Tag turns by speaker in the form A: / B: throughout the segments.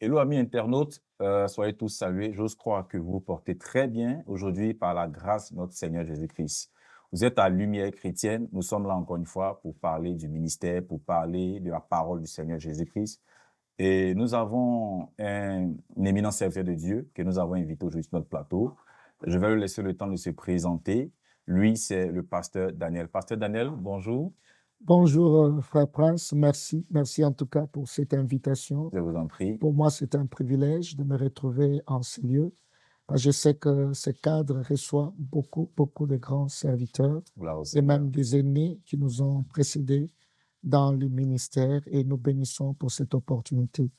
A: Hello amis internautes, soyez tous salués. J'ose croire que vous vous portez très bien aujourd'hui par la grâce de notre Seigneur Jésus-Christ. Vous êtes à Lumière chrétienne. Nous sommes là encore une fois pour parler du ministère, pour parler de la parole du Seigneur Jésus-Christ. Et nous avons un éminent serviteur de Dieu que nous avons invité aujourd'hui sur notre plateau. Je vais lui laisser le temps de se présenter. Lui, c'est le pasteur Daniel. Pasteur Daniel, bonjour.
B: Bonjour, frère Prince. Merci en tout cas pour cette invitation.
A: Je vous en prie.
B: Pour moi, c'est un privilège de me retrouver en ce lieu. Je sais que ce cadre reçoit beaucoup de grands serviteurs
A: Gloire au
B: et
A: Seigneur.
B: même des aînés qui nous ont précédés dans le ministère et nous bénissons pour cette opportunité.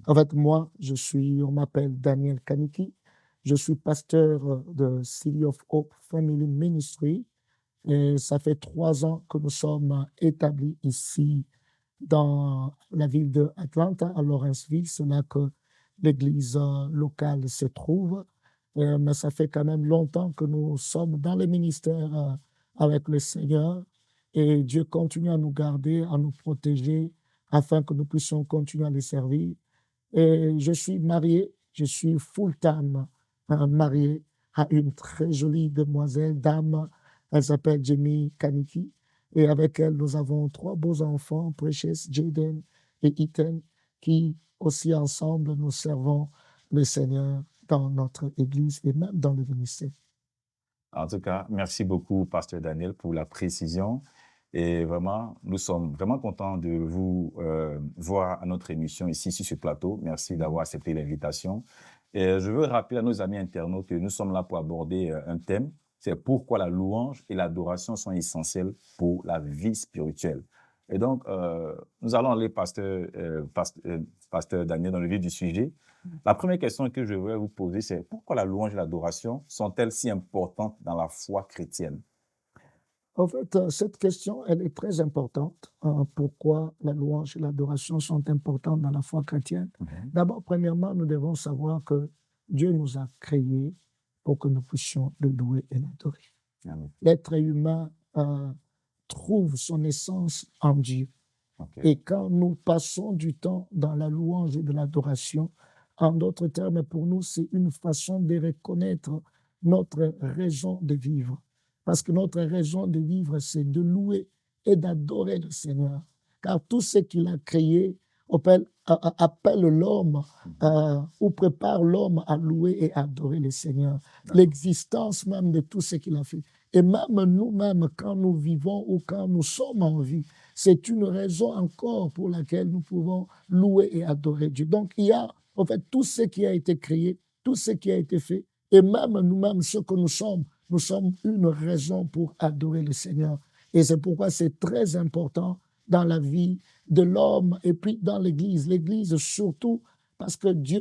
B: En fait, on m'appelle Daniel Kaniki. Je suis pasteur de City of Hope Family Ministry. Et ça fait 3 ans que nous sommes établis ici dans la ville de Atlanta, à Lawrenceville. C'est là que l'église locale se trouve. Mais ça fait quand même longtemps que nous sommes dans le ministère avec le Seigneur. Et Dieu continue à nous garder, à nous protéger, afin que nous puissions continuer à les servir. Et je suis marié, je suis full-time marié à une très jolie demoiselle, dame. Elle s'appelle Jamie Kaniki. Et avec elle, nous avons 3 beaux enfants, Precious, Jaden et Ethan, qui aussi ensemble nous servons le Seigneur dans notre église et même dans le ministère.
A: En tout cas, merci beaucoup, pasteur Daniel, pour la précision. Et vraiment, nous sommes vraiment contents de vous voir à notre émission ici sur ce plateau. Merci d'avoir accepté l'invitation. Et je veux rappeler à nos amis internautes que nous sommes là pour aborder un thème. C'est pourquoi la louange et l'adoration sont essentielles pour la vie spirituelle. Et donc, nous allons aller, pasteur Daniel, dans le vif du sujet. La première question que je voudrais vous poser, c'est pourquoi la louange et l'adoration sont-elles si importantes dans la foi chrétienne?
B: En fait, cette question, elle est très importante. Pourquoi la louange et l'adoration sont importantes dans la foi chrétienne? D'abord, premièrement, nous devons savoir que Dieu nous a créés pour que nous puissions le louer et l'adorer.
A: Amen.
B: L'être humain trouve son essence en Dieu.
A: Ok.
B: Et quand nous passons du temps dans la louange et de l'adoration, en d'autres termes, pour nous, c'est une façon de reconnaître notre raison de vivre. Parce que notre raison de vivre, c'est de louer et d'adorer le Seigneur. Car tout ce qu'il a créé appelle l'homme ou prépare l'homme à louer et adorer le Seigneur. L'existence même de tout ce qu'il a fait. Et même nous-mêmes, quand nous vivons ou quand nous sommes en vie, c'est une raison encore pour laquelle nous pouvons louer et adorer Dieu. Donc, il y a en fait tout ce qui a été créé, tout ce qui a été fait, et même nous-mêmes, ce que nous sommes une raison pour adorer le Seigneur. Et c'est pourquoi c'est très important dans la vie de l'homme et puis dans l'Église. L'Église surtout parce que Dieu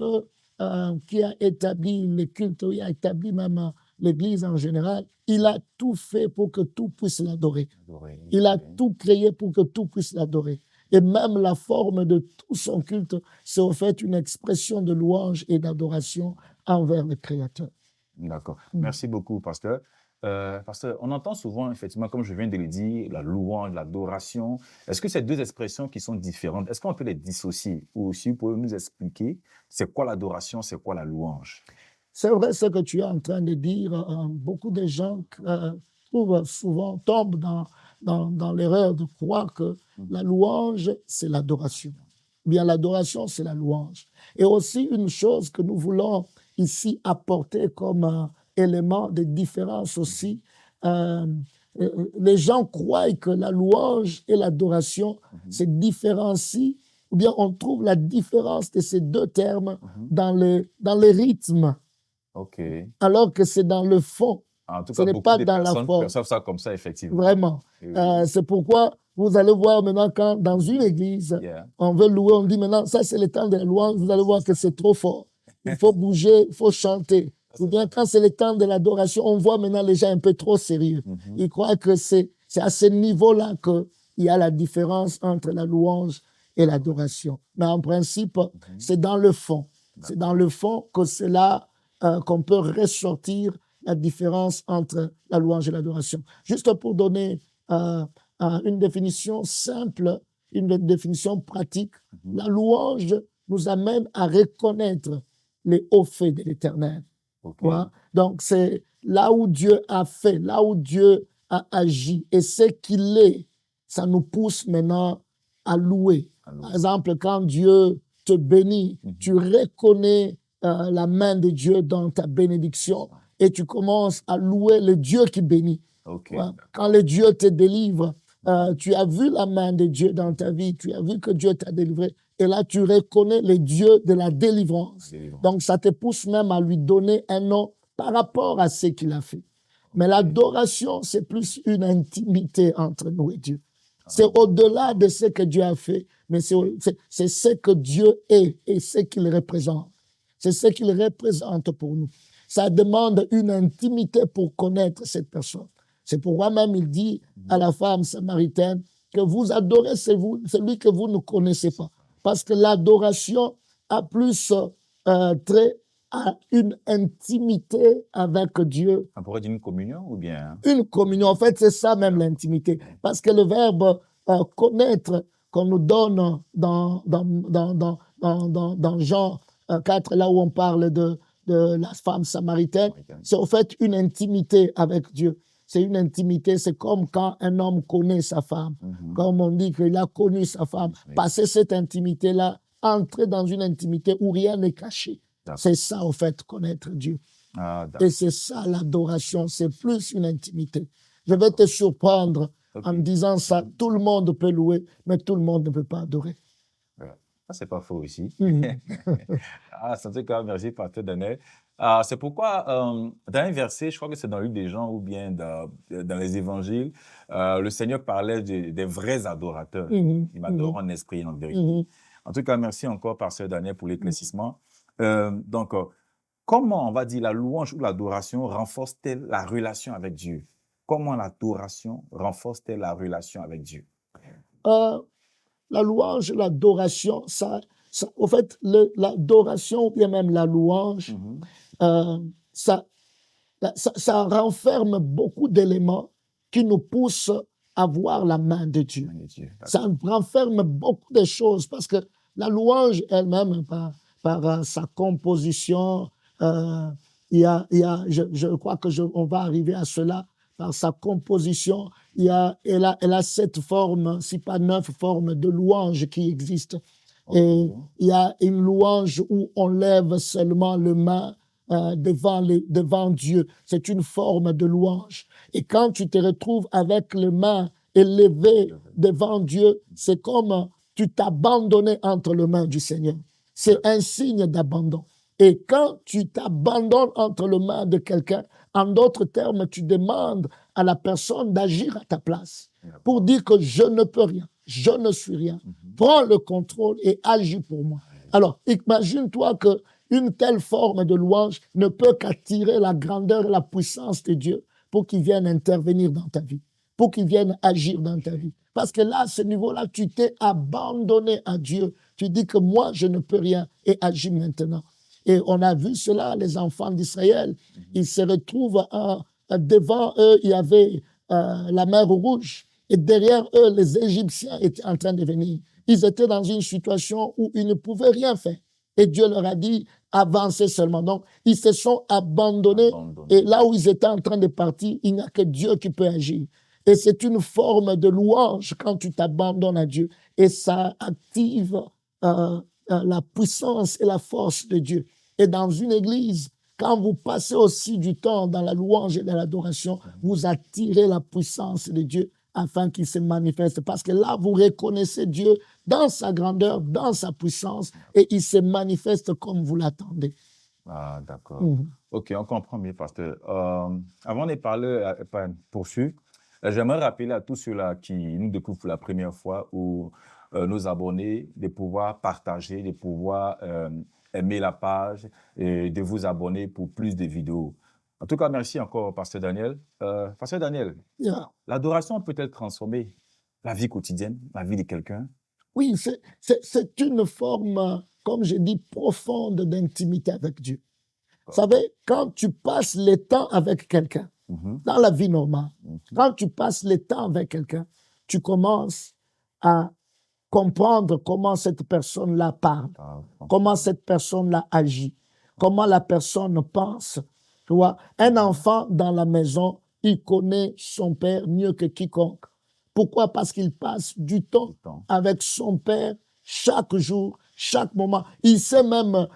B: qui a établi le culte, il a établi même l'Église en général, il a tout fait pour que tout puisse l'adorer. Il a tout créé pour que tout puisse l'adorer. Et même la forme de tout son culte, c'est en fait une expression de louange et d'adoration envers le Créateur.
A: D'accord. Merci beaucoup, pasteur. Pasteur, on entend souvent, effectivement, comme je viens de le dire, la louange, l'adoration. Est-ce que ces deux expressions qui sont différentes, est-ce qu'on peut les dissocier? Ou aussi, vous pouvez nous expliquer, c'est quoi l'adoration, c'est quoi la louange?
B: C'est vrai ce que tu es en train de dire. Beaucoup de gens tombent dans l'erreur de croire que la louange, c'est l'adoration. Bien, l'adoration, c'est la louange. Et aussi, une chose que nous voulons ici apporter comme élément de différence aussi, les gens croient que la louange et l'adoration se différencient, ou bien on trouve la différence de ces deux termes dans le rythme.
A: OK.
B: Alors que c'est dans le fond.
A: En tout
B: Ce
A: cas,
B: n'est
A: beaucoup
B: pas
A: de
B: dans la
A: personnes
B: forme.
A: perçoivent ça comme ça, effectivement.
B: Vraiment. C'est pourquoi vous allez voir maintenant quand dans une église,
A: Yeah.
B: on veut louer, on dit maintenant, ça c'est le temps de la louange, vous allez voir que c'est trop fort. Il faut bouger, il faut chanter. Ou bien quand c'est le temps de l'adoration, on voit maintenant les gens un peu trop sérieux. Ils croient que c'est à ce niveau-là qu'il y a la différence entre la louange et l'adoration. Mais en principe, c'est dans le fond. C'est dans le fond que c'est là qu'on peut ressortir la différence entre la louange et l'adoration. Juste pour donner une définition simple, une définition pratique, la louange, nous amène à reconnaître les hauts faits de l'Éternel.
A: OK.
B: Ouais. Donc, c'est là où Dieu a fait, là où Dieu a agi et ce qu'il est, ça nous pousse maintenant à louer.
A: Alors,
B: Par exemple, quand Dieu te bénit, tu reconnais la main de Dieu dans ta bénédiction et tu commences à louer le Dieu qui bénit.
A: OK.
B: Ouais. Quand le Dieu te délivre, tu as vu la main de Dieu dans ta vie, tu as vu que Dieu t'a délivré et là tu reconnais le Dieu de la délivrance.
A: Délivrance.
B: Donc ça te pousse même à lui donner un nom par rapport à ce qu'il a fait. Mais l'adoration, c'est plus une intimité entre nous et Dieu. C'est au-delà de ce que Dieu a fait, mais c'est ce que Dieu est et ce qu'il représente. C'est ce qu'il représente pour nous. Ça demande une intimité pour connaître cette personne. C'est pourquoi même il dit à la femme samaritaine que vous adorez celui que vous ne connaissez pas. Parce que l'adoration a plus trait à une intimité avec Dieu.
A: On pourrait dire une communion ou bien?
B: Une communion, en fait, c'est ça même l'intimité. Parce que le verbe connaître qu'on nous donne dans Jean 4, là où on parle de la femme samaritaine, c'est en fait une intimité avec Dieu. C'est une intimité, c'est comme quand un homme connaît sa femme. Comme on dit qu'il a connu sa femme. Passer cette intimité-là, entrer dans une intimité où rien n'est caché. C'est ça, en fait, connaître Dieu.
A: Ah,
B: Et c'est ça l'adoration, c'est plus une intimité. Je vais te surprendre en me disant ça, tout le monde peut louer, mais tout le monde ne peut pas adorer.
A: Ça, c'est pas faux aussi.
B: Mhm.
A: Ah, ça fait quand même, merci, Pasteur Daniel. C'est pourquoi, dans un verset, je crois que c'est dans Luc des gens ou bien dans les évangiles, le Seigneur parlait des vrais adorateurs.
B: Mhm.
A: Il m'adore en esprit et en vérité.
B: Mhm.
A: En tout cas, merci encore, Pasteur Daniel, pour l'éclaircissement. Donc, comment, on va dire, la louange ou l'adoration renforce-t-elle la relation avec Dieu? Comment l'adoration renforce-t-elle la relation avec Dieu?
B: La louange, l'adoration, au fait, l'adoration ou bien même la louange, ça renferme beaucoup d'éléments qui nous poussent à voir la main de Dieu. Ça renferme beaucoup de choses parce que la louange elle-même, par sa composition, je crois que on va arriver à cela, par sa composition, elle a 7 formes, si pas 9 formes de louange qui existent. Et il y a une louange où on lève seulement le main devant Dieu. C'est une forme de louange. Et quand tu te retrouves avec les mains élevées devant Dieu, c'est comme tu t'abandonnais entre les mains du Seigneur. C'est un signe d'abandon. Et quand tu t'abandonnes entre les mains de quelqu'un, en d'autres termes, tu demandes à la personne d'agir à ta place pour dire que je ne peux rien, je ne suis rien. Prends le contrôle et agis pour moi. Alors, imagine-toi qu'une telle forme de louange ne peut qu'attirer la grandeur et la puissance de Dieu pour qu'il vienne intervenir dans ta vie, pour qu'il vienne agir dans ta vie. Parce que là, à ce niveau-là, tu t'es abandonné à Dieu. Tu dis que moi, je ne peux rien et agis maintenant. Et on a vu cela, les enfants d'Israël, ils se retrouvent devant eux, il y avait la mer Rouge. Et derrière eux, les Égyptiens étaient en train de venir. Ils étaient dans une situation où ils ne pouvaient rien faire. Et Dieu leur a dit, avancez seulement. Donc, ils se sont abandonnés. Et là où ils étaient en train de partir, il n'y a que Dieu qui peut agir. Et c'est une forme de louange quand tu t'abandonnes à Dieu. Et ça active la puissance et la force de Dieu. Et dans une église, quand vous passez aussi du temps dans la louange et dans l'adoration, vous attirez la puissance de Dieu afin qu'il se manifeste. Parce que là, vous reconnaissez Dieu dans sa grandeur, dans sa puissance, et il se manifeste comme vous l'attendez.
A: Ah, d'accord. OK, on comprend mieux, pasteur. Avant de parler, poursuivre, j'aimerais rappeler à tous ceux-là qui nous découvrent pour la première fois ou nos abonnés de pouvoir partager, de pouvoir aimer la page et de vous abonner pour plus de vidéos. En tout cas, merci encore, Pasteur Daniel. Pasteur Daniel, l'adoration peut-elle transformer la vie quotidienne, la vie de quelqu'un?
B: Oui, c'est une forme, comme je dis, profonde d'intimité avec Dieu. Vous savez, quand tu passes le temps avec quelqu'un, dans la vie normale, quand tu passes le temps avec quelqu'un, tu commences à comprendre comment cette personne-là parle,
A: Powerful.
B: comment cette personne-là agit, comment la personne pense. Tu vois, un enfant dans la maison, il connaît son père mieux que quiconque. Pourquoi? Parce qu'il passe du temps
A: Tout le temps.
B: avec son père chaque jour, chaque moment. Il sait même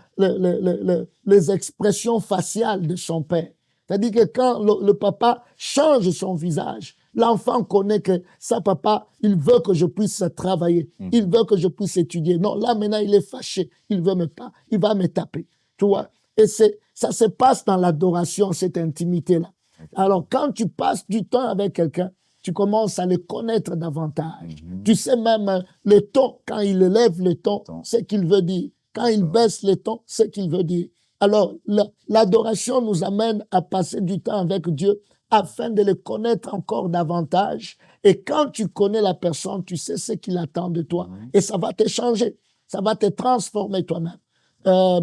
B: les expressions faciales de son père. C'est-à-dire que quand le papa change son visage, l'enfant connaît que sa papa, il veut que je puisse travailler. Il veut que je puisse étudier. Non, là maintenant, il est fâché. Il va me taper. Tu vois? Et ça se passe dans l'adoration, cette intimité-là. Alors, quand tu passes du temps avec quelqu'un, tu commences à le connaître davantage. Tu sais même le ton, quand il élève le ton, ce qu'il veut dire. Quand il baisse le ton, ce qu'il veut dire. Alors, l'adoration nous amène à passer du temps avec Dieu afin de le connaître encore davantage. Et quand tu connais la personne, tu sais ce qu'il attend de toi. Et ça va te changer. Ça va te transformer toi-même.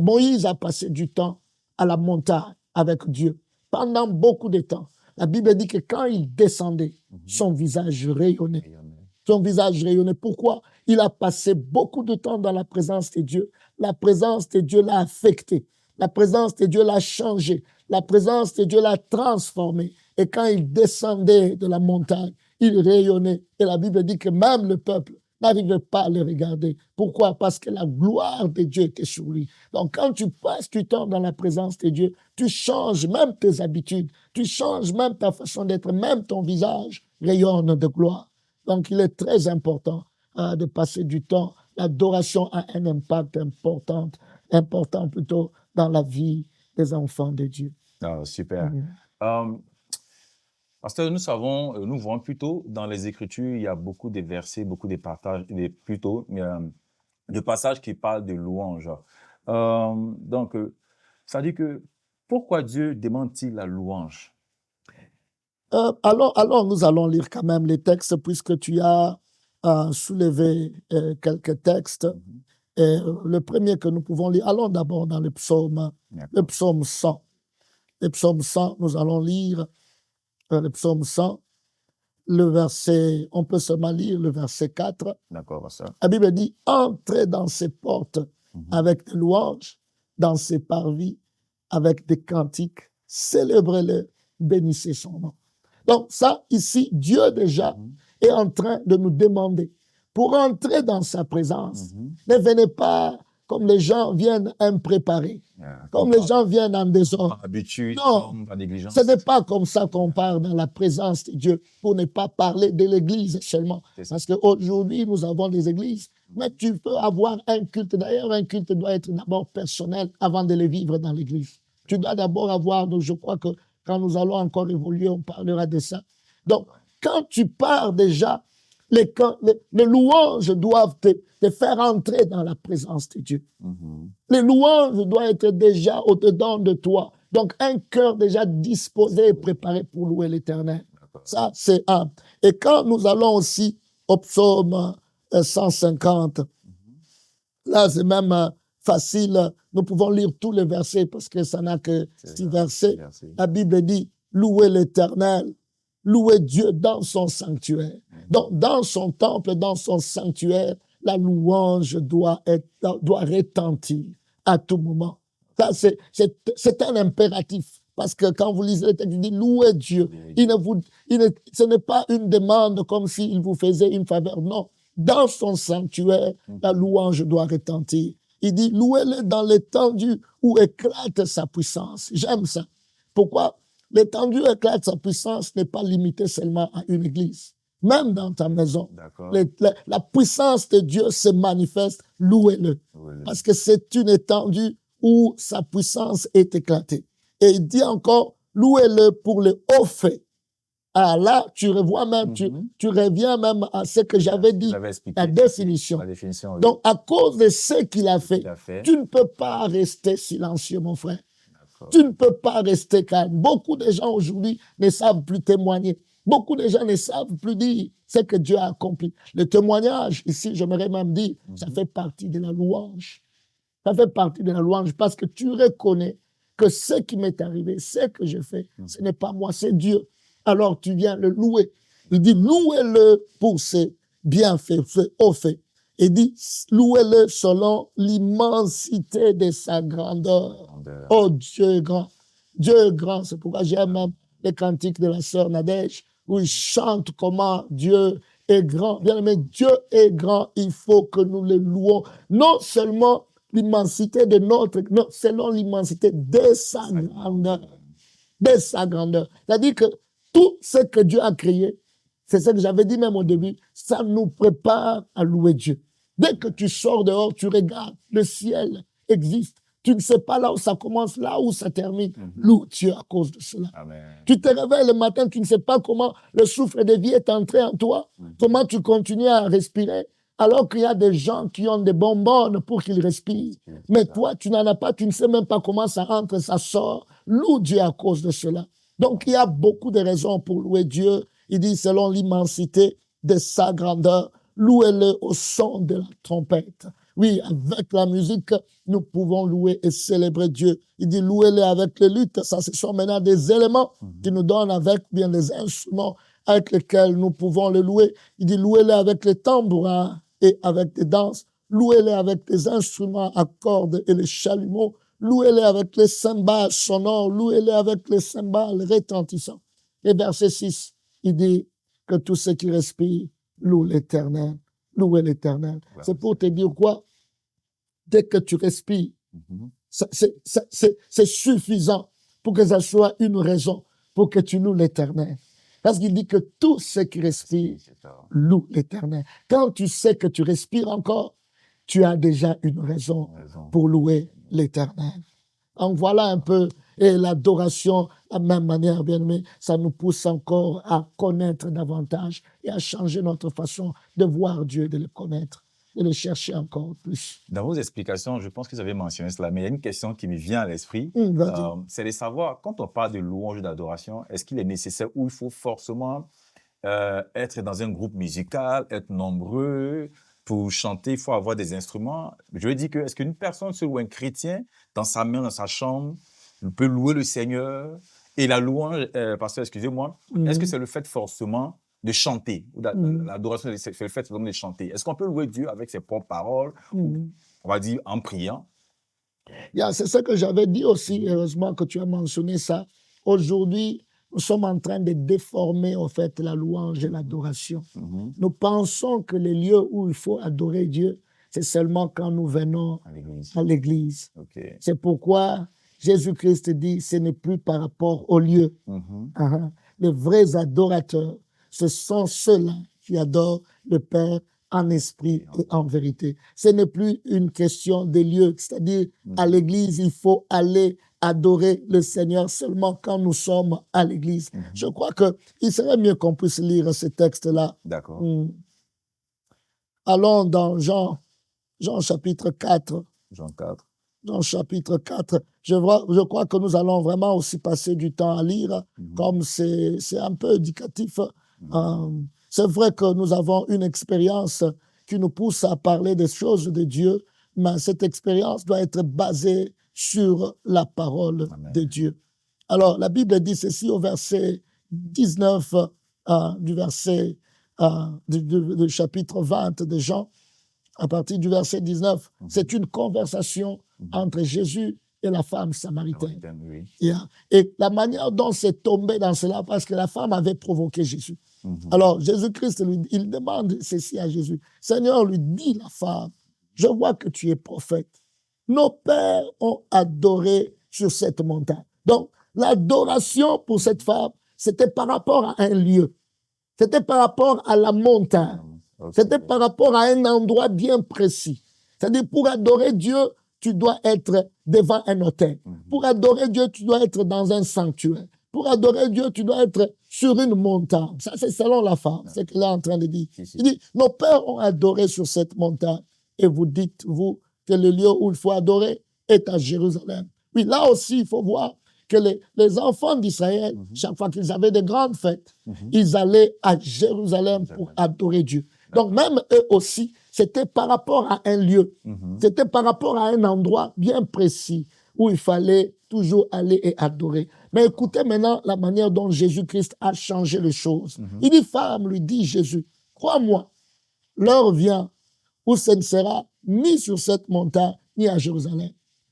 B: Moïse a passé du temps à la montagne avec Dieu pendant beaucoup de temps. La Bible dit que quand il descendait, son visage rayonnait. Son visage rayonnait. Pourquoi? Il a passé beaucoup de temps dans la présence de Dieu. La présence de Dieu l'a affecté. La présence de Dieu l'a changé. La présence de Dieu l'a transformé. Et quand il descendait de la montagne, il rayonnait. Et la Bible dit que même le peuple n'arrivait pas à le regarder. Pourquoi? Parce que la gloire de Dieu était sur lui. Donc, quand tu passes du temps dans la présence de Dieu, tu changes même tes habitudes, tu changes même ta façon d'être, même ton visage rayonne de gloire. Donc, il est très important de passer du temps. L'adoration a un impact important plutôt dans la vie des enfants de Dieu.
A: Ah, super. Parce que nous voyons plutôt dans les Écritures, il y a beaucoup de versets, beaucoup de passages qui parlent de louange. Donc, ça dit que pourquoi Dieu demande-t-il la louange?
B: Alors, nous allons lire quand même les textes puisque tu as soulevé quelques textes. Et le premier que nous pouvons lire, allons d'abord dans le psaume 100. Le psaume 100, nous allons lire le psaume 100, le verset, on peut seulement lire le verset 4.
A: D'accord, ça.
B: La Bible dit, entrez dans ses portes avec des louanges, dans ses parvis avec des cantiques, célébrez-le, bénissez son nom. Donc ça, ici, Dieu déjà est en train de nous demander, pour entrer dans sa présence, ne venez pas comme les gens viennent impréparés, comme les gens viennent en désordre.
A: Par habitude,
B: non,
A: par négligence.
B: Ce n'est pas comme ça qu'on part dans la présence de Dieu, pour ne pas parler de l'Église seulement. Parce qu'aujourd'hui, nous avons des églises, mais tu peux avoir un culte. D'ailleurs, un culte doit être d'abord personnel avant de le vivre dans l'Église. Tu dois d'abord avoir, donc je crois que quand nous allons encore évoluer, on parlera de ça. Donc, quand tu pars déjà, les louanges doivent te faire entrer dans la présence de Dieu. Les louanges doivent être déjà au-dedans de toi. Donc, un cœur déjà disposé et préparé pour louer l'Éternel. Ça, c'est un. Et quand nous allons aussi au psaume 150, là, c'est même facile. Nous pouvons lire tous les versets parce que ça n'a que 6 versets. La Bible dit, louez l'Éternel, louez Dieu dans son sanctuaire. Donc, dans son temple, dans son sanctuaire, la louange doit retentir à tout moment. Ça, c'est un impératif. Parce que quand vous lisez le texte, il dit louez Dieu. Ce n'est pas une demande comme s'il vous faisait une faveur. Non. Dans son sanctuaire, la louange doit retentir. Il dit louez-le dans l'étendue où éclate sa puissance. J'aime ça. Pourquoi? L'étendue où éclate sa puissance n'est pas limitée seulement à une église. Même dans ta maison, la puissance de Dieu se manifeste, louez-le. Parce que c'est une étendue où sa puissance est éclatée. Et il dit encore, louez-le pour le haut fait. Ah là, tu revois même, tu reviens même à ce que j'avais dit, la définition. Oui. Donc, à cause de ce qu'il a fait, tu ne peux pas rester silencieux, mon frère. Tu ne peux pas rester calme. Beaucoup de gens aujourd'hui ne savent plus témoigner. Beaucoup de gens ne savent plus dire ce que Dieu a accompli. Le témoignage, ici, j'aimerais même dire, ça fait partie de la louange. Ça fait partie de la louange parce que tu reconnais que ce qui m'est arrivé, ce que je fais, ce n'est pas moi, c'est Dieu. Alors tu viens le louer. Il dit, louez-le pour ses bienfaits, ses hauts faits. Il dit, louez-le selon l'immensité de sa grandeur. Oh, Dieu est grand. Dieu est grand. C'est pourquoi j'aime même les cantiques de la sœur Nadège, où il chante comment Dieu est grand. Bien aimé, Dieu est grand. Il faut que nous le louons. Non seulement l'immensité de notre, non, selon l'immensité de sa grandeur. De sa grandeur. C'est-à-dire que tout ce que Dieu a créé, c'est ce que j'avais dit même au début, ça nous prépare à louer Dieu. Dès que tu sors dehors, tu regardes, le ciel existe. Tu ne sais pas là où ça commence, là où ça termine. Loue Dieu à cause de cela.
A: Amen.
B: Tu te réveilles le matin, tu ne sais pas comment le souffle de vie est entré en toi, comment tu continues à respirer, alors qu'il y a des gens qui ont des bonbonnes pour qu'ils respirent. Mais toi, tu n'en as pas, tu ne sais même pas comment ça entre, ça sort. Loue Dieu à cause de cela. Donc, il y a beaucoup de raisons pour louer Dieu. Il dit, selon l'immensité de sa grandeur, louez-le au son de la trompette. Oui, avec la musique, nous pouvons louer et célébrer Dieu. Il dit, louez-le avec les luttes. Ça, ce sont maintenant des éléments qui nous donnent avec bien des instruments avec lesquels nous pouvons le louer. Il dit, louez-le avec les tambourins et avec des danses. Louez-le avec des instruments à cordes et les chalumeaux. Louez-le avec les cymbales sonores. Louez-le avec les cymbales retentissants. Et verset 6, il dit que tous ceux qui respirent louent l'Éternel. Louez l'Éternel. C'est pour te dire quoi? Dès que tu respires, c'est suffisant pour que ça soit une raison pour que tu loues l'Éternel. Parce qu'il dit que tous ceux qui respirent louent l'Éternel. Quand tu sais que tu respires encore, tu as déjà une raison pour louer l'Éternel. Donc voilà un peu, et l'adoration, de la même manière, bien aimé, ça nous pousse encore à connaître davantage et à changer notre façon de voir Dieu, de le connaître, de le chercher encore plus.
A: Dans vos explications, je pense que vous avez mentionné cela, mais il y a une question qui me vient à l'esprit. C'est de savoir, quand on parle de louange d'adoration, est-ce qu'il est nécessaire ou il faut forcément être dans un groupe musical, être nombreux? Pour chanter, il faut avoir des instruments. Je veux dire que, est-ce qu'une personne seule ou un chrétien, dans sa main, dans sa chambre, peut louer le Seigneur? Et la louange, pasteur, excusez-moi, est-ce que c'est le fait forcément de chanter? L'adoration, c'est le fait de chanter. Est-ce qu'on peut louer Dieu avec ses propres paroles? Ou, on va dire en priant?
B: C'est ce que j'avais dit aussi, heureusement que tu as mentionné ça. Aujourd'hui, nous sommes en train de déformer, en fait, la louange et l'adoration. Nous pensons que les lieux où il faut adorer Dieu, c'est seulement quand nous venons à l'église. C'est pourquoi Jésus-Christ dit, ce n'est plus par rapport au lieu. Les vrais adorateurs, ce sont ceux-là qui adorent le Père en esprit et en vérité. Ce n'est plus une question de lieu, c'est-à-dire à l'église, il faut aller adorer le Seigneur seulement quand nous sommes à l'église. Je crois qu'il serait mieux qu'on puisse lire ce texte-là.
A: D'accord.
B: Allons dans Jean chapitre 4.
A: Jean 4.
B: Jean chapitre 4. Je crois que nous allons vraiment aussi passer du temps à lire, comme c'est un peu éducatif. C'est vrai que nous avons une expérience qui nous pousse à parler des choses de Dieu, mais cette expérience doit être basée sur la parole de Dieu. Alors, la Bible dit ceci au verset 19 du chapitre 20 de Jean, à partir du verset 19. C'est une conversation entre Jésus et la femme samaritaine. Et la manière dont c'est tombé dans cela, parce que la femme avait provoqué Jésus. Alors, Jésus-Christ, il demande ceci à Jésus. Seigneur, lui dit la femme, je vois que tu es prophète. Nos pères ont adoré sur cette montagne. Donc, l'adoration pour cette femme, c'était par rapport à un lieu. C'était par rapport à la montagne. C'était par rapport à un endroit bien précis. C'est-à-dire, pour adorer Dieu, tu dois être devant un autel. Pour adorer Dieu, tu dois être dans un sanctuaire. Pour adorer Dieu, tu dois être sur une montagne. Ça, c'est selon la femme. C'est ce qu'elle est en train de dire. Il dit, nos pères ont adoré sur cette montagne. Et vous dites, vous, que le lieu où il faut adorer est à Jérusalem. Oui, là aussi, il faut voir que les enfants d'Israël, chaque fois qu'ils avaient de grandes fêtes, ils allaient à Jérusalem pour adorer Dieu. Donc même eux aussi, c'était par rapport à un lieu, c'était par rapport à un endroit bien précis où il fallait toujours aller et adorer. Mais écoutez maintenant la manière dont Jésus-Christ a changé les choses. Il dit, femme, lui dit Jésus, crois-moi, l'heure vient où ce ne sera ni sur cette montagne, ni à Jérusalem.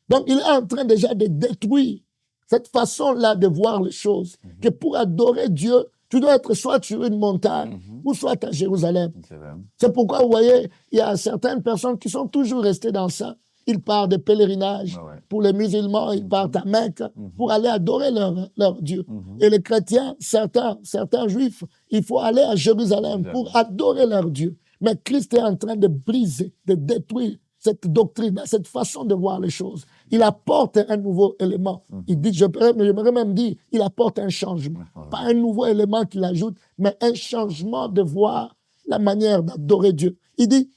B: Donc, il est en train déjà de détruire cette façon-là de voir les choses. Que pour adorer Dieu, tu dois être soit sur une montagne ou soit à Jérusalem. C'est pourquoi, vous voyez, il y a certaines personnes qui sont toujours restées dans ça. Ils partent de pèlerinage. Pour les musulmans, ils partent à Mecque pour aller adorer leur Dieu. Et les chrétiens, certains juifs, il faut aller à Jérusalem pour adorer leur Dieu. Mais Christ est en train de briser, de détruire cette doctrine, cette façon de voir les choses. Il apporte un nouveau élément. Il dit, j'aimerais même dire, il apporte un changement. Pas un nouveau élément qu'il ajoute, mais un changement de voir la manière d'adorer Dieu. Il dit,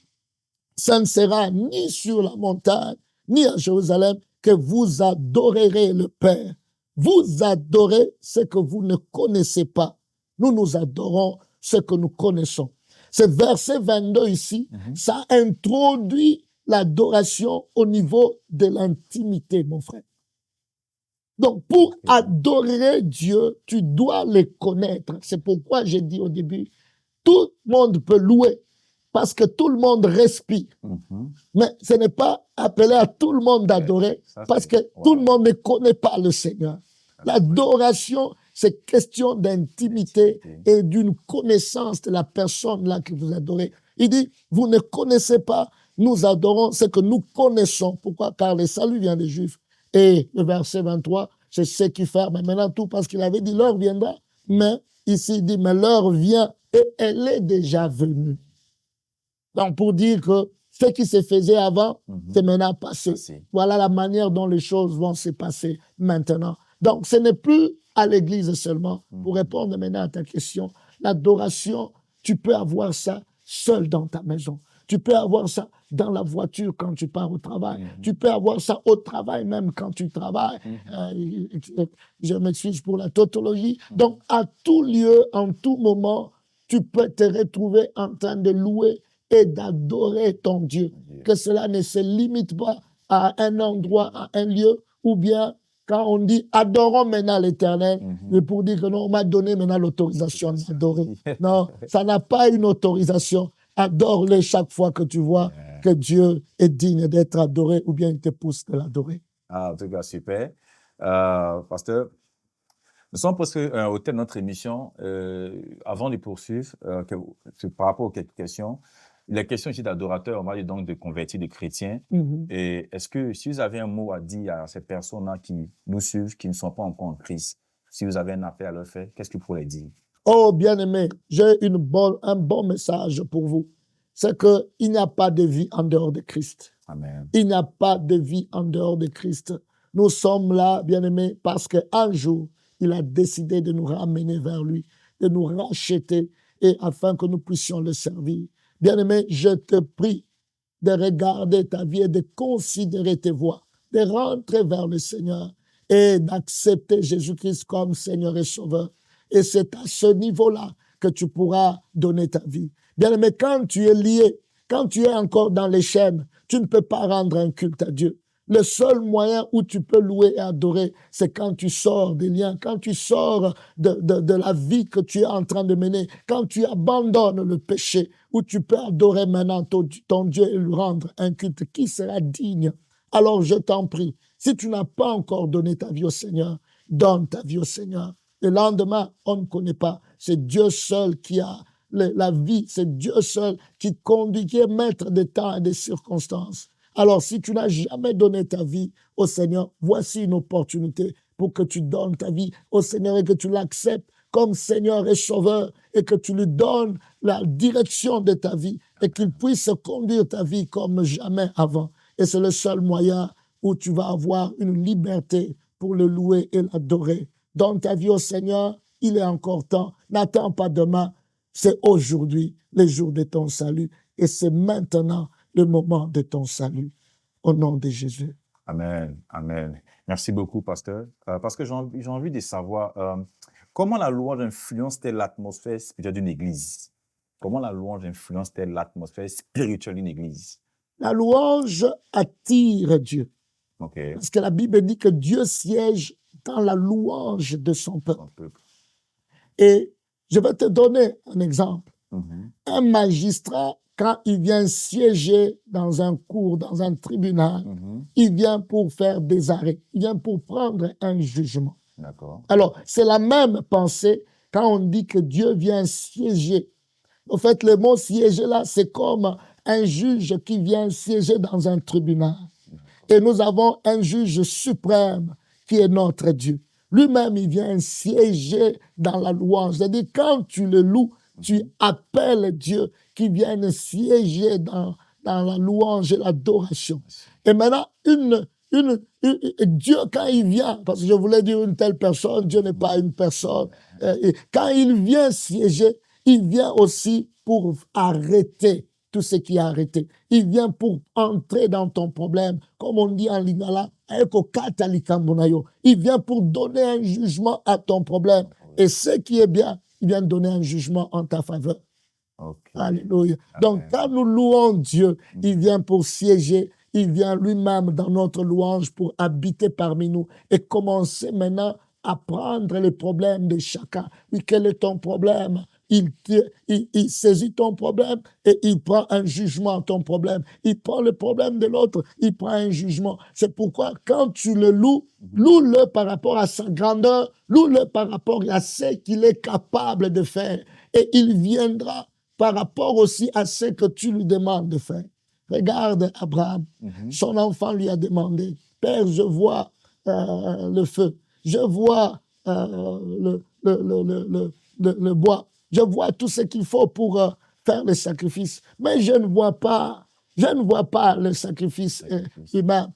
B: ça ne sera ni sur la montagne, ni à Jérusalem que vous adorerez le Père. Vous adorez ce que vous ne connaissez pas. Nous adorons ce que nous connaissons. Ce verset 22 ici, ça introduit l'adoration au niveau de l'intimité, mon frère. Donc, pour adorer Dieu, tu dois le connaître. C'est pourquoi j'ai dit au début, tout le monde peut louer parce que tout le monde respire. Mais ce n'est pas appelé à tout le monde d'adorer parce que tout le monde ne connaît pas le Seigneur. L'adoration, c'est question d'intimité et d'une connaissance de la personne là que vous adorez. Il dit, vous ne connaissez pas, nous adorons ce que nous connaissons. Pourquoi? Car le salut vient des Juifs. Et le verset 23, c'est ce qui fait maintenant tout parce qu'il avait dit l'heure viendra. Mais ici, il dit, mais l'heure vient et elle est déjà venue. Donc, pour dire que ce qui se faisait avant, c'est maintenant passé. Voilà la manière dont les choses vont se passer maintenant. Donc, ce n'est plus à l'église seulement. Pour répondre maintenant à ta question, l'adoration, tu peux avoir ça seul dans ta maison. Tu peux avoir ça dans la voiture quand tu pars au travail. Tu peux avoir ça au travail même quand tu travailles. Je m'excuse pour la tautologie. Donc, à tout lieu, en tout moment, tu peux te retrouver en train de louer et d'adorer ton Dieu. Que cela ne se limite pas à un endroit, à un lieu, ou bien quand on dit adorons maintenant l'Éternel, mais pour dire que non, on m'a donné maintenant l'autorisation d'adorer. Non, ça n'a pas une autorisation. Adore-le chaque fois que tu vois que Dieu est digne d'être adoré ou bien il te pousse de l'adorer.
A: Ah, en tout cas, super. Pasteur, nous sommes presque au terme de notre émission. Avant de poursuivre, par rapport aux quelques questions, la question ici d'adorateur, on va dire donc de convertis, de chrétiens. Et est-ce que si vous avez un mot à dire à ces personnes-là qui nous suivent, qui ne sont pas encore en Christ, si vous avez un appel à leur faire, qu'est-ce que vous pourrez dire?
B: Oh, bien-aimé, j'ai un bon message pour vous. C'est qu'il n'y a pas de vie en dehors de Christ.
A: Amen.
B: Il n'y a pas de vie en dehors de Christ. Nous sommes là, bien-aimés, parce qu'un jour, il a décidé de nous ramener vers lui, de nous racheter, et afin que nous puissions le servir. Bien-aimé, je te prie de regarder ta vie et de considérer tes voies, de rentrer vers le Seigneur et d'accepter Jésus-Christ comme Seigneur et Sauveur. Et c'est à ce niveau-là que tu pourras donner ta vie. Bien-aimé, quand tu es lié, quand tu es encore dans les chaînes, tu ne peux pas rendre un culte à Dieu. Le seul moyen où tu peux louer et adorer, c'est quand tu sors des liens, quand tu sors de la vie que tu es en train de mener, quand tu abandonnes le péché, où tu peux adorer maintenant ton Dieu et lui rendre un culte qui sera digne. Alors je t'en prie, si tu n'as pas encore donné ta vie au Seigneur, donne ta vie au Seigneur. Le lendemain, on ne connaît pas. C'est Dieu seul qui a la vie. C'est Dieu seul qui conduit, qui est maître des temps et des circonstances. Alors, si tu n'as jamais donné ta vie au Seigneur, voici une opportunité pour que tu donnes ta vie au Seigneur et que tu l'acceptes comme Seigneur et Sauveur et que tu lui donnes la direction de ta vie et qu'il puisse conduire ta vie comme jamais avant. Et c'est le seul moyen où tu vas avoir une liberté pour le louer et l'adorer. Donne ta vie au Seigneur, il est encore temps. N'attends pas demain, c'est aujourd'hui le jour de ton salut et c'est maintenant le moment de ton salut. Au nom de Jésus.
A: Amen, amen. Merci beaucoup, pasteur. Parce que j'ai envie de savoir comment la louange influence-t-elle l'atmosphère spirituelle d'une église? Comment la louange influence-t-elle l'atmosphère spirituelle d'une église?
B: La louange attire Dieu.
A: Okay.
B: Parce que la Bible dit que Dieu siège dans la louange de son peuple. Et je vais te donner un exemple. Un magistrat quand il vient siéger dans un cours, dans un tribunal, il vient pour faire des arrêts, il vient pour prendre un jugement.
A: D'accord.
B: Alors, c'est la même pensée quand on dit que Dieu vient siéger. En fait, le mot siéger là, c'est comme un juge qui vient siéger dans un tribunal. Et nous avons un juge suprême qui est notre Dieu. Lui-même, il vient siéger dans la louange. C'est-à-dire, quand tu le loues, tu appelles Dieu qui vienne siéger dans la louange et l'adoration. Et maintenant, Dieu, quand il vient, parce que je voulais dire une telle personne, Dieu n'est pas une personne. Quand il vient siéger, il vient aussi pour arrêter tout ce qui est arrêté. Il vient pour entrer dans ton problème, comme on dit en lingala, il vient pour donner un jugement à ton problème. Et ce qui est bien, il vient donner un jugement en ta faveur.
A: Okay.
B: Alléluia. Donc, quand nous louons Dieu, il vient pour siéger, il vient lui-même dans notre louange pour habiter parmi nous et commencer maintenant à prendre les problèmes de chacun. Oui, quel est ton problème? Il saisit ton problème et il prend un jugement à ton problème. Il prend le problème de l'autre, il prend un jugement. C'est pourquoi quand tu le loues, loue-le par rapport à sa grandeur, loue-le par rapport à ce qu'il est capable de faire. Et il viendra par rapport aussi à ce que tu lui demandes de faire. Regarde Abraham, son enfant lui a demandé, « Père, je vois le feu, je vois le bois, je vois tout ce qu'il faut pour faire le sacrifice, mais je ne vois pas le sacrifice humain. »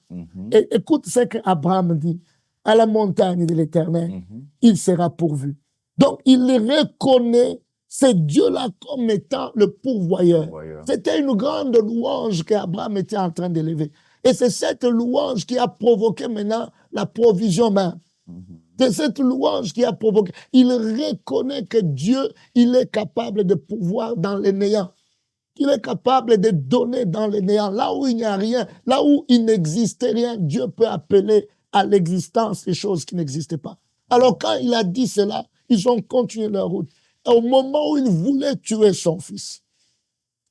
B: Et écoute ce qu'Abraham dit, « À la montagne de l'Éternel, il sera pourvu. » Donc, il reconnaît ce Dieu-là comme étant le pourvoyeur. C'était une grande louange qu'Abraham était en train d'élever. Et c'est cette louange qui a provoqué maintenant la provision même. C'est cette louange qui a provoqué. Il reconnaît que Dieu, il est capable de pouvoir dans les néants. Il est capable de donner dans les néants. Là où il n'y a rien, là où il n'existait rien, Dieu peut appeler à l'existence des choses qui n'existaient pas. Alors quand il a dit cela, ils ont continué leur route. Et au moment où il voulait tuer son fils,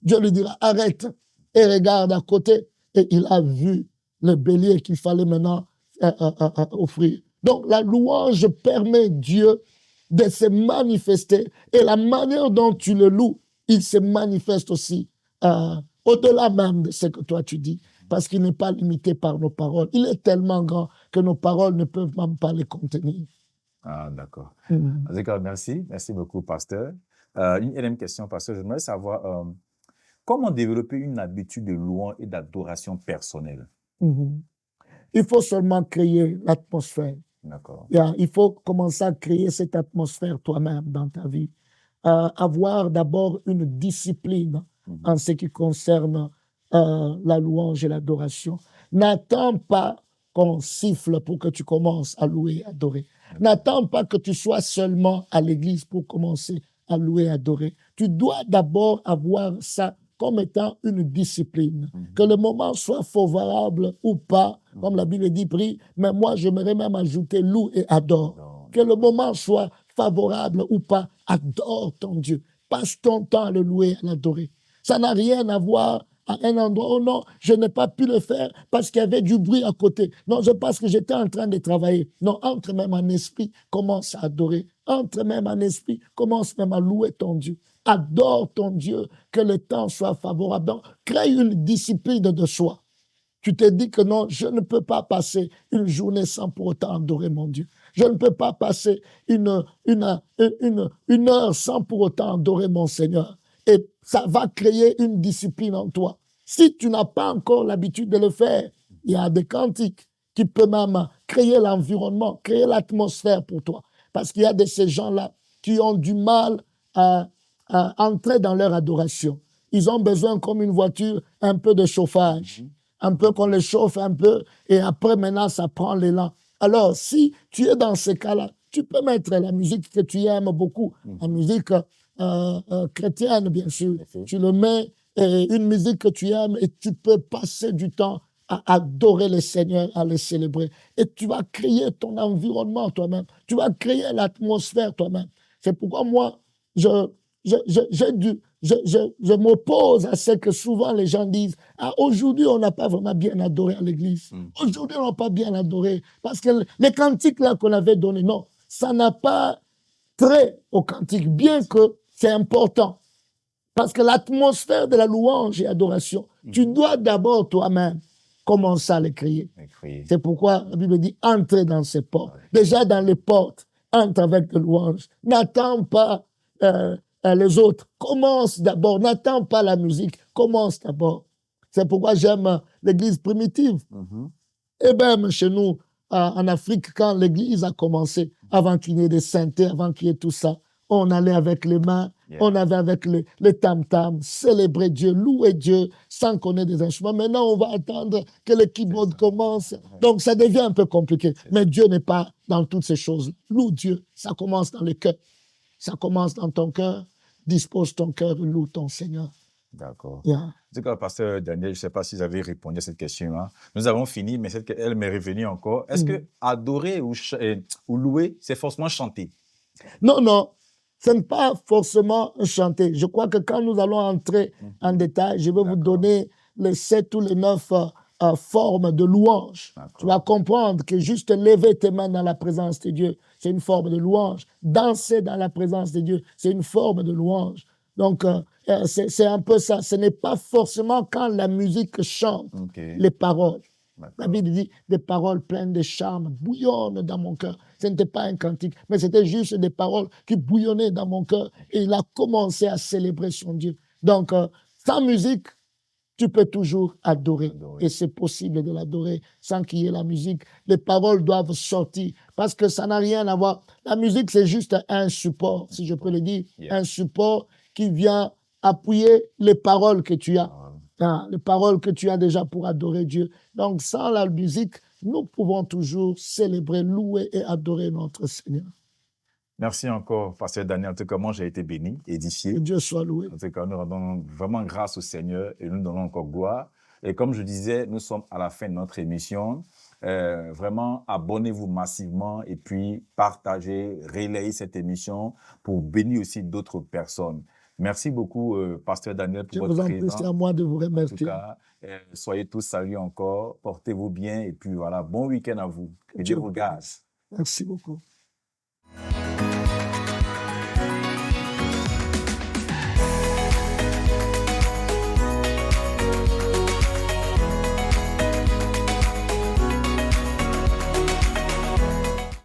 B: Dieu lui dira, arrête et regarde à côté. Et il a vu le bélier qu'il fallait maintenant offrir. Donc la louange permet Dieu de se manifester. Et la manière dont tu le loues, il se manifeste aussi au-delà même de ce que toi tu dis. Parce qu'il n'est pas limité par nos paroles. Il est tellement grand que nos paroles ne peuvent même pas les contenir.
A: Ah, d'accord. D'accord, merci. Merci beaucoup, pasteur. Une énième question, pasteur. J'aimerais savoir comment développer une habitude de louange et d'adoration personnelle.
B: Il faut seulement créer l'atmosphère.
A: D'accord.
B: Il faut commencer à créer cette atmosphère toi-même dans ta vie. Avoir d'abord une discipline en ce qui concerne la louange et l'adoration. N'attends pas qu'on siffle pour que tu commences à louer et adorer. N'attends pas que tu sois seulement à l'église pour commencer à louer et adorer. Tu dois d'abord avoir ça comme étant une discipline. Que le moment soit favorable ou pas, comme la Bible dit, prie, mais moi j'aimerais même ajouter loue et adore. Que le moment soit favorable ou pas, adore ton Dieu. Passe ton temps à le louer et à l'adorer. Ça n'a rien à voir à un endroit, oh non, je n'ai pas pu le faire parce qu'il y avait du bruit à côté. Non, c'est parce que j'étais en train de travailler. Non, entre même en esprit, commence à adorer. Entre même en esprit, commence même à louer ton Dieu. Adore ton Dieu, que le temps soit favorable. Donc, crée une discipline de soi. Tu te dis que non, je ne peux pas passer une journée sans pour autant adorer mon Dieu. Je ne peux pas passer une heure sans pour autant adorer mon Seigneur. Et ça va créer une discipline en toi. Si tu n'as pas encore l'habitude de le faire, il y a des cantiques qui peuvent même créer l'environnement, créer l'atmosphère pour toi. Parce qu'il y a de ces gens-là qui ont du mal à entrer dans leur adoration. Ils ont besoin, comme une voiture, un peu de chauffage. Un peu qu'on les chauffe un peu et après maintenant ça prend l'élan. Alors si tu es dans ce cas-là, tu peux mettre la musique que tu aimes beaucoup, la musique chrétienne bien sûr. Tu le mets, une musique que tu aimes et tu peux passer du temps à adorer le Seigneur, à le célébrer. Et tu vas créer ton environnement toi-même. Tu vas créer l'atmosphère toi-même. C'est pourquoi moi, j'ai je m'oppose à ce que souvent les gens disent. Ah, aujourd'hui, on n'a pas vraiment bien adoré à l'église. Aujourd'hui, on n'a pas bien adoré. Parce que les cantiques là qu'on avait donnés, non, ça n'a pas trait aux cantiques, bien que c'est important. Parce que l'atmosphère de la louange et adoration, tu dois d'abord toi-même commencer à les crier. C'est pourquoi la Bible dit entrez dans ces portes. Déjà dans les portes, entre avec de louange. N'attends pas les autres. Commence d'abord. N'attends pas la musique. Commence d'abord. C'est pourquoi j'aime l'église primitive. Et même chez nous, en Afrique, quand l'église a commencé, avant qu'il y ait des synthés, avant qu'il y ait tout ça, on allait avec les mains, on avait avec les tam-tams, célébrer Dieu, louer Dieu, sans connaître des instruments. Maintenant, on va attendre que le keyboard commence. Donc, ça devient un peu compliqué. Mais Dieu n'est pas dans toutes ces choses. Loue Dieu, ça commence dans le cœur. Ça commence dans ton cœur. Dispose ton cœur et loue ton Seigneur.
A: D'accord.
B: Yeah.
A: En tout cas, pasteur Daniel, je ne sais pas si vous avez répondu à cette question. Hein. Nous avons fini, mais elle m'est revenue encore. Est-ce que adorer ou louer, c'est forcément chanter?
B: Non, non. Ce n'est pas forcément chanter. Je crois que quand nous allons entrer en détail, je vais vous donner les 7 ou les 9 formes de louange. Tu vas comprendre que juste lever tes mains dans la présence de Dieu, c'est une forme de louange. Danser dans la présence de Dieu, c'est une forme de louange. Donc, c'est un peu ça. Ce n'est pas forcément quand la musique chante les paroles. La Bible dit des paroles pleines de charme bouillonnent dans mon cœur. Ce n'était pas un cantique, mais c'était juste des paroles qui bouillonnaient dans mon cœur. Et il a commencé à célébrer son Dieu. Donc, sans musique, tu peux toujours adorer. Et c'est possible de l'adorer sans qu'il y ait la musique. Les paroles doivent sortir parce que ça n'a rien à voir. La musique, c'est juste un support, si je peux le dire. Un support qui vient appuyer les paroles que tu as. Les paroles que tu as déjà pour adorer Dieu. Donc, sans la musique, nous pouvons toujours célébrer, louer et adorer notre Seigneur.
A: Merci encore, pasteur Daniel. En tout cas, moi, j'ai été béni, édifié.
B: Que Dieu soit loué.
A: En tout cas, nous rendons vraiment grâce au Seigneur et nous donnons encore gloire. Et comme je disais, nous sommes à la fin de notre émission. Vraiment, abonnez-vous massivement et puis partagez, relayez cette émission pour bénir aussi d'autres personnes. Merci beaucoup, pasteur Daniel, pour votre présence.
B: Je vous en prie, c'est à moi de vous remercier.
A: En tout cas, soyez tous salués encore, portez-vous bien et puis voilà, bon week-end à vous. Que Dieu vous garde.
B: Merci beaucoup.